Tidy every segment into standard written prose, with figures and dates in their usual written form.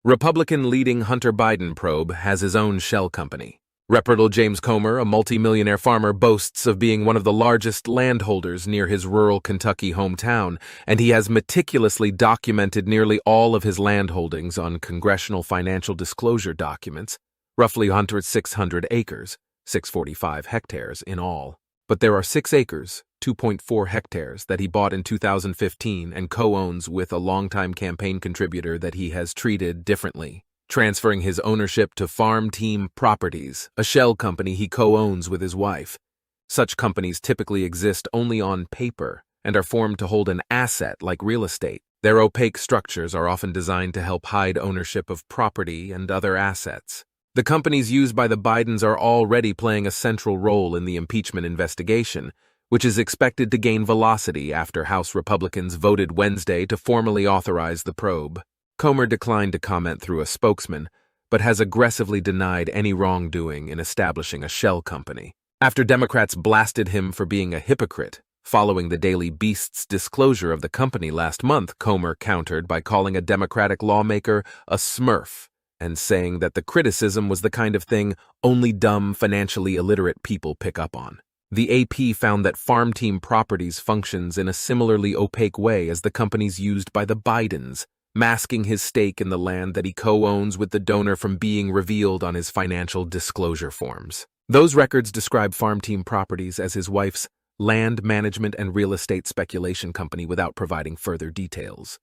Republican leading Hunter Biden probe has his own shell company. Reputable James Comer, a multi-millionaire farmer, boasts of being one of the largest landholders near his rural Kentucky hometown, and he has meticulously documented nearly all of his land holdings on congressional financial disclosure documents, roughly 600 acres, 645 hectares in all. But there are 6 acres, 2.4 hectares, that he bought in 2015 and co-owns with a longtime campaign contributor that he has treated differently, transferring his ownership to Farm Team Properties, a shell company he co-owns with his wife. Such companies typically exist only on paper and are formed to hold an asset like real estate. Their opaque structures are often designed to help hide ownership of property and other assets. The companies used by the Bidens are already playing a central role in the impeachment investigation, which is expected to gain velocity after House Republicans voted Wednesday to formally authorize the probe. Comer declined to comment through a spokesman, but has aggressively denied any wrongdoing in establishing a shell company. After Democrats blasted him for being a hypocrite, following the Daily Beast's disclosure of the company last month, Comer countered by calling a Democratic lawmaker a smurf and saying that the criticism was the kind of thing only dumb, financially illiterate people pick up on. The AP found that Farm Team Properties functions in a similarly opaque way as the companies used by the Bidens, masking his stake in the land that he co-owns with the donor from being revealed on his financial disclosure forms. Those records describe Farm Team Properties as his wife's land management and real estate speculation company without providing further details.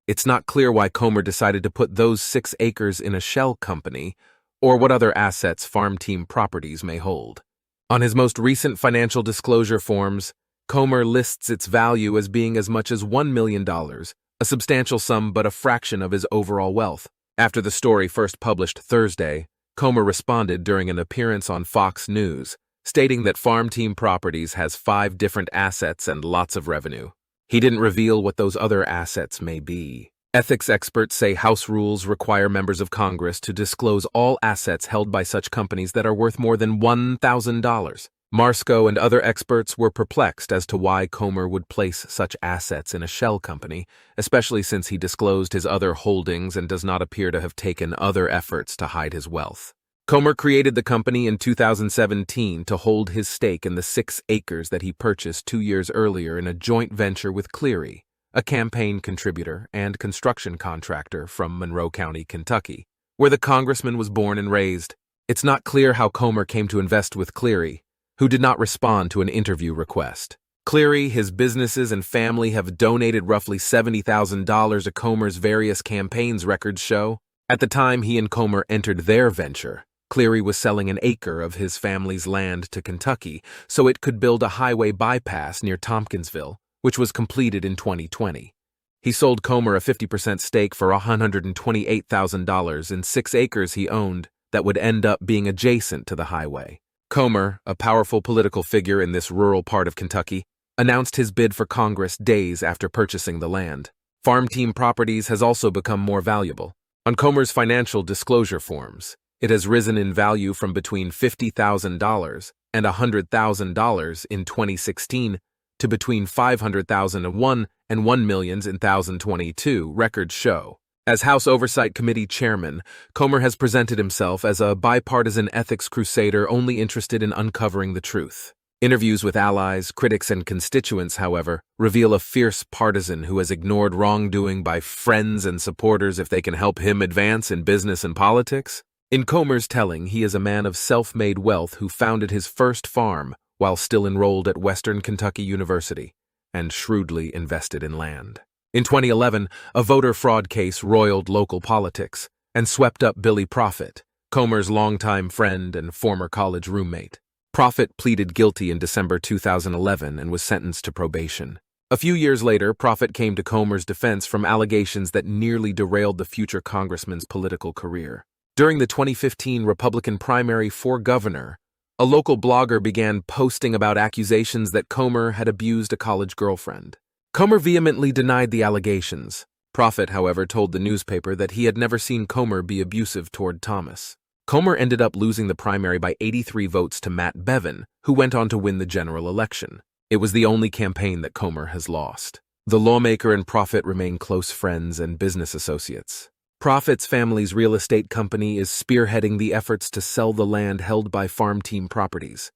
It's not clear why Comer decided to put those 6 acres in a shell company, or what other assets Farm Team Properties may hold. On his most recent financial disclosure forms, Comer lists its value as being as much as $1 million, a substantial sum but a fraction of his overall wealth. After the story first published Thursday, Comer responded during an appearance on Fox News, stating that Farm Team Properties has 5 different assets and lots of revenue. He didn't reveal what those other assets may be. Ethics experts say House rules require members of Congress to disclose all assets held by such companies that are worth more than $1,000. Marsko and other experts were perplexed as to why Comer would place such assets in a shell company, especially since he disclosed his other holdings and does not appear to have taken other efforts to hide his wealth. Comer created the company in 2017 to hold his stake in the 6 acres that he purchased 2 years earlier in a joint venture with Cleary, a campaign contributor and construction contractor from Monroe County, Kentucky, where the congressman was born and raised. It's not clear how Comer came to invest with Cleary, who did not respond to an interview request. Cleary, his businesses, and family have donated roughly $70,000 to Comer's various campaigns, records show. At the time he and Comer entered their venture, Cleary was selling an acre of his family's land to Kentucky so it could build a highway bypass near Tompkinsville, which was completed in 2020. He sold Comer a 50% stake for $128,000 in 6 acres he owned that would end up being adjacent to the highway. Comer, a powerful political figure in this rural part of Kentucky, announced his bid for Congress days after purchasing the land. Farm Team Properties has also become more valuable. On Comer's financial disclosure forms, it has risen in value from between $50,000 and $100,000 in 2016 to between $500,001 and $1 million in 2022, records show. As House Oversight Committee chairman, Comer has presented himself as a bipartisan ethics crusader only interested in uncovering the truth. Interviews with allies, critics, and constituents, however, reveal a fierce partisan who has ignored wrongdoing by friends and supporters if they can help him advance in business and politics. In Comer's telling, he is a man of self-made wealth who founded his first farm while still enrolled at Western Kentucky University and shrewdly invested in land. In 2011, a voter fraud case roiled local politics and swept up Billy Profit, Comer's longtime friend and former college roommate. Profit pleaded guilty in December 2011 and was sentenced to probation. A few years later, Profit came to Comer's defense from allegations that nearly derailed the future congressman's political career. During the 2015 Republican primary for governor, a local blogger began posting about accusations that Comer had abused a college girlfriend. Comer vehemently denied the allegations. Profit, however, told the newspaper that he had never seen Comer be abusive toward Thomas. Comer ended up losing the primary by 83 votes to Matt Bevin, who went on to win the general election. It was the only campaign that Comer has lost. The lawmaker and Profit remain close friends and business associates. Profit's family's real estate company is spearheading the efforts to sell the land held by Farm Team Properties.